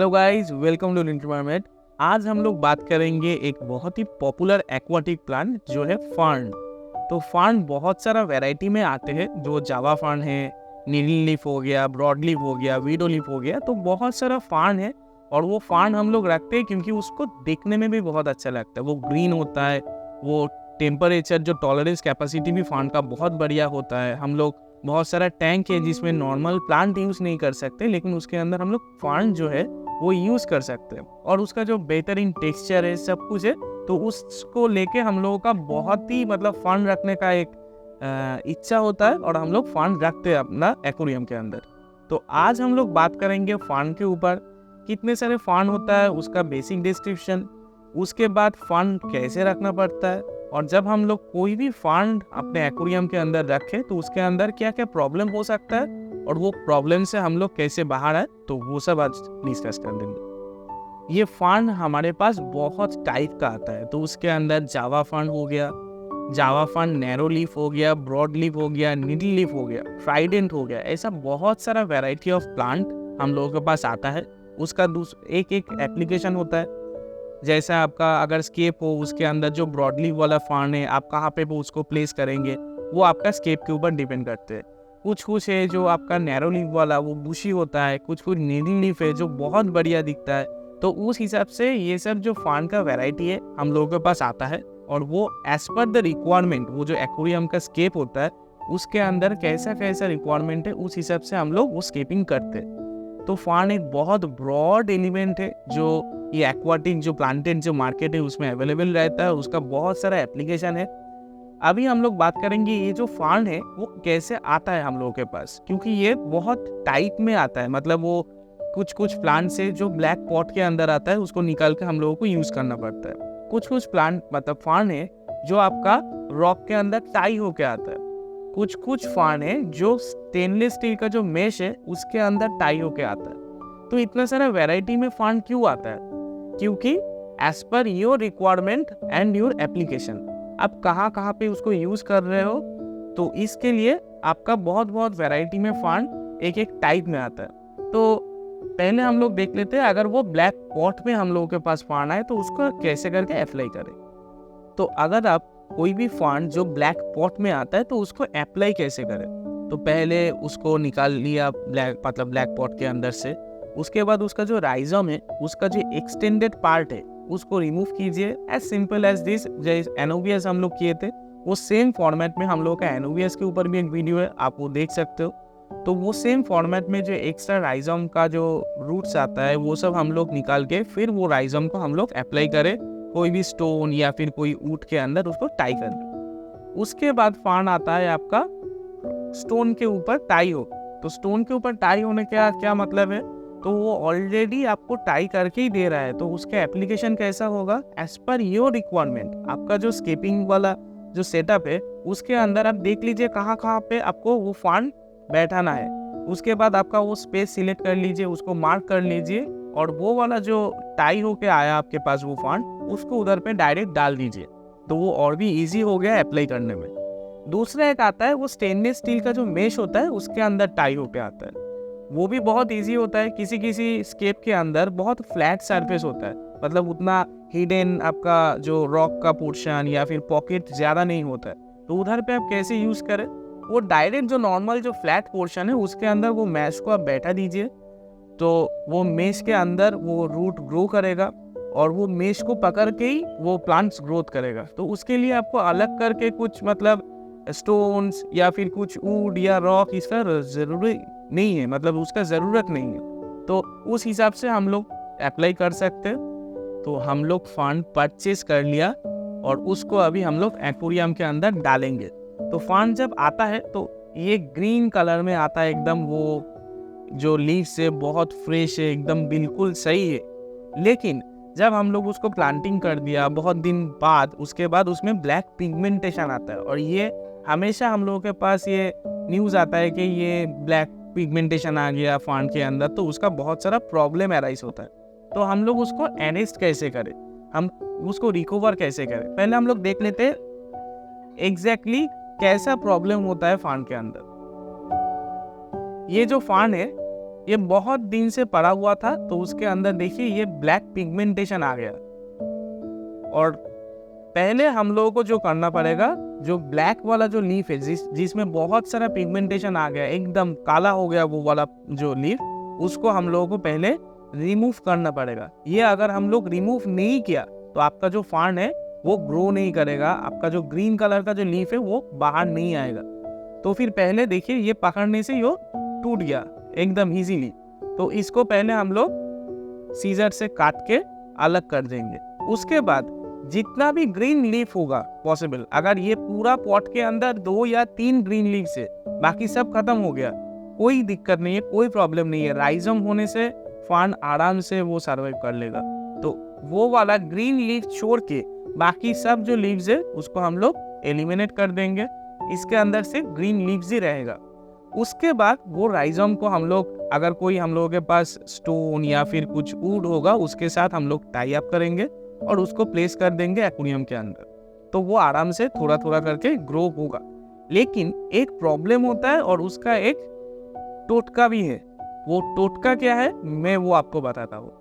Hello guys, welcome to environment. आज हम लोग बात करेंगे एक बहुत ही पॉपुलर एक्वाटिक प्लांट जो है फर्न। तो फर्न बहुत सारा वैरायटी में आते हैं, जो जावा फर्न है, नीडल लीफ हो गया, ब्रॉड लीफ हो गया, वीडो लीफ हो गया। तो बहुत सारा फर्न है और वो फर्न हम लोग रखते हैं क्योंकि उसको देखने में भी बहुत अच्छा लगता है। वो ग्रीन होता है, वो टेम्परेचर जो टॉलरेंस कैपेसिटी भी फर्न का बहुत बढ़िया होता है। हम लोग बहुत सारा टैंक है जिसमें नॉर्मल प्लांट यूज़ नहीं कर सकते, लेकिन उसके अंदर हम लोग फर्न जो है वो यूज़ कर सकते हैं और उसका जो बेहतरीन टेक्सचर है, सब कुछ है। तो उसको लेके हम लोगों का बहुत ही फर्न रखने का एक इच्छा होता है और हम लोग फर्न रखते हैं अपना एक्वेरियम के अंदर। तो आज हम लोग बात करेंगे फर्न के ऊपर, कितने सारे फर्न होता है, उसका बेसिक डिस्क्रिप्शन, उसके बाद फर्न कैसे रखना पड़ता है, और जब हम लोग कोई भी फर्न अपने एक्वेरियम के अंदर रखें तो उसके अंदर क्या क्या प्रॉब्लम हो सकता है और वो प्रॉब्लम से हम लोग कैसे बाहर आए, तो वो सब आज डिस्कस कर देंगे। ये फर्न हमारे पास बहुत टाइप का आता है। तो उसके अंदर जावा फर्न हो गया, जावा फर्न नैरो लीफ हो गया, ब्रॉड लीफ हो गया, नीडल लीफ हो गया, ट्राइडेंट हो गया। ऐसा बहुत सारा वैरायटी ऑफ प्लांट हम लोगों के पास आता है। उसका एक एक एप्लीकेशन होता है। जैसा आपका अगर स्केप हो, उसके अंदर जो ब्रॉड लीफ वाला फर्न है, आप कहाँ पे उसको प्लेस करेंगे वो आपका स्केप के ऊपर डिपेंड करते हैं। कुछ है जो आपका नैरो लीफ वाला वो बुशी होता है, कुछ नीडल लीफ है जो बहुत बढ़िया दिखता है। तो उस हिसाब से ये सब जो फर्न का वैरायटी है हम लोगों के पास आता है और वो एज पर द रिक्वायरमेंट, वो जो एक्वेरियम का स्केप होता है उसके अंदर कैसा कैसा रिक्वायरमेंट है उस हिसाब से हम लोग वो स्केपिंग करते हैं। तो फर्न एक बहुत ब्रॉड एलिमेंट है जो ये एक्वाटिक जो प्लांटेड जो मार्केट है उसमें अवेलेबल रहता है। उसका बहुत सारा एप्लीकेशन है। अभी हम लोग बात करेंगे ये जो फर्न है वो कैसे आता है हम लोगों के पास, क्योंकि ये बहुत टाइप में आता है। वो कुछ प्लांट से जो ब्लैक पॉट के अंदर आता है उसको निकाल के हम लोगों को यूज करना पड़ता है। कुछ प्लांट फर्न है जो आपका रॉक के अंदर टाई होके आता है। कुछ फर्न है जो स्टेनलेस स्टील का जो मेश है उसके अंदर टाई होके आता है। तो इतना सारा वैरायटी में फर्न क्यों आता है? क्योंकि as per your requirement and your application, आप कहाँ पे उसको यूज कर रहे हो, तो इसके लिए आपका बहुत वैरायटी में फर्न एक एक टाइप में आता है। तो पहले हम लोग देख लेते हैं, अगर वो ब्लैक पॉट में हम लोगों के पास फर्न आए तो उसको कैसे करके अप्लाई करें। तो अगर आप कोई भी फर्न जो ब्लैक पॉट में आता है तो उसको अप्लाई कैसे करें, तो पहले उसको निकाल लिया ब्लैक पॉट के अंदर से। उसके बाद उसका जो राइजम है, उसका जो एक्सटेंडेड पार्ट है उसको रिमूव कीजिए। एज सिंपल एज दिस, जैसे एनोबियस हम लोग किए थे वो सेम फॉर्मेट में हम लोग का एनोबियस के ऊपर भी एक वीडियो है, आप वो देख सकते हो। तो वो सेम फॉर्मेट में जो एक्स्ट्रा राइजम का जो रूट्स आता है वो सब हम लोग निकाल के फिर वो राइजम को हम लोग अप्लाई करें कोई भी स्टोन या फिर कोई ऊट के अंदर उसको टाई कर दो। उसके बाद फर्न आता है आपका स्टोन के ऊपर टाई हो। तो स्टोन के ऊपर टाई होने का क्या मतलब है, तो वो ऑलरेडी आपको टाई करके ही दे रहा है। तो उसका एप्लीकेशन कैसा होगा, एज पर योर रिक्वायरमेंट। आपका जो स्केपिंग वाला जो सेटअप है उसके अंदर आप देख लीजिए कहाँ पे आपको वो फर्न बैठाना है। उसके बाद आपका वो स्पेस सिलेक्ट कर लीजिए, उसको मार्क कर लीजिए और वो वाला जो टाई होके आया आपके पास वो फर्न, उसको उधर पे डायरेक्ट डाल दीजिए। तो वो और भी ईजी हो गया अप्लाई करने में। दूसरा एक आता है वो स्टेनलेस स्टील का जो मेश होता है उसके अंदर टाई होके आता है। वो भी बहुत इजी होता है। किसी स्केप के अंदर बहुत फ्लैट सरफेस होता है, उतना हिडन आपका जो रॉक का पोर्शन या फिर पॉकेट ज़्यादा नहीं होता है। तो उधर पे आप कैसे यूज़ करें, वो डायरेक्ट जो नॉर्मल जो फ्लैट पोर्शन है उसके अंदर वो मैश को आप बैठा दीजिए। तो वो मेश के अंदर वो रूट ग्रो करेगा और वो मेश को पकड़ के ही वो प्लांट्स ग्रोथ करेगा। तो उसके लिए आपको अलग करके कुछ स्टोन्स या फिर कुछ वुड या रॉक इसका ज़रूरी नहीं है, उसका ज़रूरत नहीं है। तो उस हिसाब से हम लोग अप्लाई कर सकते हैं। तो हम लोग फर्न परचेज कर लिया और उसको अभी हम लोग एक्वेरियम के अंदर डालेंगे। तो फर्न जब आता है तो ये ग्रीन कलर में आता है, एकदम वो जो लीफ से बहुत फ्रेश है, एकदम बिल्कुल सही है। लेकिन जब हम लोग उसको प्लांटिंग कर दिया बहुत दिन बाद, उसके बाद उसमें ब्लैक पिगमेंटेशन आता है और ये हमेशा हम लोगों के पास ये न्यूज़ आता है कि ये ब्लैक पिगमेंटेशन आ गया फर्न के अंदर, तो उसका बहुत सारा प्रॉब्लम अराइज होता है। तो हम लोग उसको अरेस्ट कैसे करें, हम उसको रिकवर कैसे करें, पहले हम लोग देख लेते हैं एग्जैक्टली कैसा प्रॉब्लम होता है फर्न के अंदर। ये जो फर्न है ये बहुत दिन से पड़ा हुआ था, तो उसके अंदर देखिए ये ब्लैक पिगमेंटेशन आ गया। और पहले हम लोगों को जो करना पड़ेगा, जो ब्लैक वाला जो लीफ है जिसमें बहुत सारा पिगमेंटेशन आ गया, एकदम काला हो गया वो वाला जो लीफ, उसको हम लोगों को पहले रिमूव करना पड़ेगा। ये अगर हम लोग रिमूव नहीं किया तो आपका जो फार्न है वो ग्रो नहीं करेगा, आपका जो ग्रीन कलर का जो लीफ है वो बाहर नहीं आएगा। तो फिर पहले देखिए ये पकड़ने से ये टूट गया एकदम इजीली, तो इसको पहले हम लोग सीजर से काट के अलग कर देंगे। उसके बाद जितना भी ग्रीन लीफ होगा पॉसिबल, अगर ये पूरा पॉट के अंदर 2 या 3 ग्रीन लीफ से बाकी सब खत्म हो गया, कोई दिक्कत नहीं है, कोई प्रॉब्लम नहीं है। राइजोम होने से फार्न आराम से वो सर्वाइव कर लेगा। तो वो वाला ग्रीन लीफ छोड़ के बाकी सब जो लीव्स है उसको हम लोग एलिमिनेट कर देंगे, इसके अंदर से ग्रीन लीव्स ही रहेगा। उसके बाद वो राइजोम को हम लोग, अगर कोई हम लोगों के पास स्टोन या फिर कुछ वुड होगा उसके साथ हम लोग टाई अप करेंगे और उसको प्लेस कर देंगे एक्वेरियम के अंदर, तो वो आराम से थोड़ा थोड़ा करके ग्रो होगा। लेकिन एक प्रॉब्लम होता है और उसका एक टोटका भी है। वो टोटका क्या है मैं वो आपको बताता हूँ।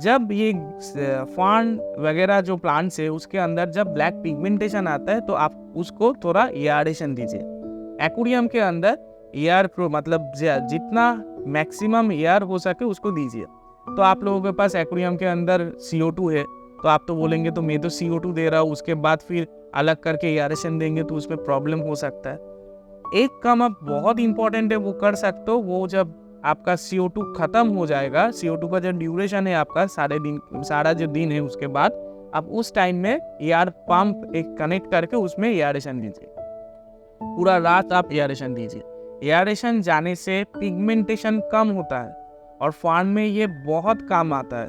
जब ये फार्न वगैरह जो प्लांट्स है उसके अंदर जब ब्लैक पिगमेंटेशन आता है तो आप उसको थोड़ा एयरेशन दीजिए। एक्वेरियम के अंदर एयर मतलब जितना मैक्सिमम एयर हो सके उसको दीजिए। तो आप लोगों के पास एक्वेरियम के अंदर CO2 है, तो आप तो बोलेंगे तो मैं तो CO2 दे रहा हूँ, उसके बाद फिर अलग करके एयरेशन देंगे तो उसमें प्रॉब्लम हो सकता है। एक काम आप बहुत इंपॉर्टेंट है वो कर सकते हो, वो जब आपका CO2 खत्म हो जाएगा, CO2 का जो ड्यूरेशन है आपका सारा जो दिन है, उसके बाद आप उस टाइम में एयर पंप एक कनेक्ट करके उसमें एयरेशन दीजिए। पूरा रात आप एयरेशन दीजिए। एयरेशन जाने से पिगमेंटेशन कम होता है और फार्न में ये बहुत काम आता है।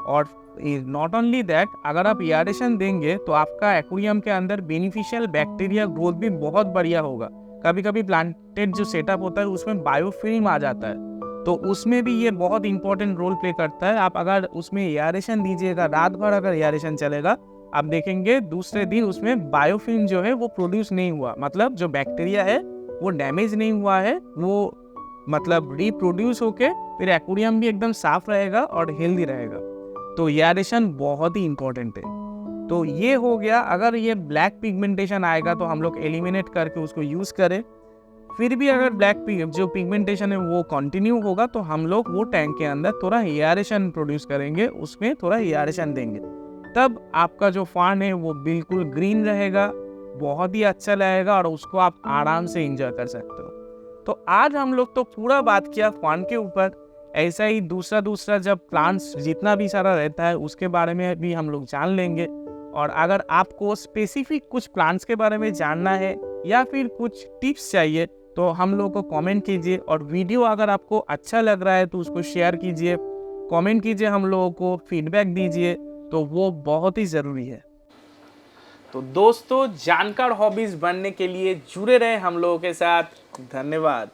और नॉट ओनली दैट, अगर आप एयरेशन देंगे तो आपका एक्वेरियम के अंदर बेनिफिशियल बैक्टीरिया ग्रोथ भी बहुत बढ़िया होगा। कभी कभी प्लांटेड जो सेटअप होता है उसमें बायोफिल्म आ जाता है, तो उसमें भी ये बहुत इंपॉर्टेंट रोल प्ले करता है। आप अगर उसमें एयरेशन दीजिएगा, रात भर अगर एयरेशन चलेगा, आप देखेंगे दूसरे दिन उसमें बायोफिल्म जो है वो प्रोड्यूस नहीं हुआ, मतलब जो बैक्टीरिया है वो डैमेज नहीं हुआ है, वो मतलब रिप्रोड्यूस होके फिर एक्वेरियम भी एकदम साफ रहेगा और हेल्दी रहेगा। तो एयरेशन बहुत ही इंपॉर्टेंट है। तो ये हो गया, अगर ये ब्लैक पिगमेंटेशन आएगा तो हम लोग एलिमिनेट करके उसको यूज़ करें। फिर भी अगर ब्लैक जो पिगमेंटेशन है वो कंटिन्यू होगा तो हम लोग वो टैंक के अंदर थोड़ा एयरेशन प्रोड्यूस करेंगे, उसमें थोड़ा एयरेशन देंगे, तब आपका जो फार्न है वो बिल्कुल ग्रीन रहेगा, बहुत ही अच्छा रहेगा और उसको आप आराम से एंजॉय कर सकते हो। तो आज हम लोग तो पूरा बात किया फार्न के ऊपर। ऐसा ही दूसरा जब प्लांट्स जितना भी सारा रहता है उसके बारे में भी हम लोग जान लेंगे। और अगर आपको स्पेसिफिक कुछ प्लांट्स के बारे में जानना है या फिर कुछ टिप्स चाहिए तो हम लोग को कमेंट कीजिए। और वीडियो अगर आपको अच्छा लग रहा है तो उसको शेयर कीजिए, कमेंट कीजिए, हम लोगों को फीडबैक दीजिए, तो वो बहुत ही ज़रूरी है। तो दोस्तों, जानकार हॉबीज़ बनने के लिए जुड़े रहे हम लोगों के साथ। धन्यवाद।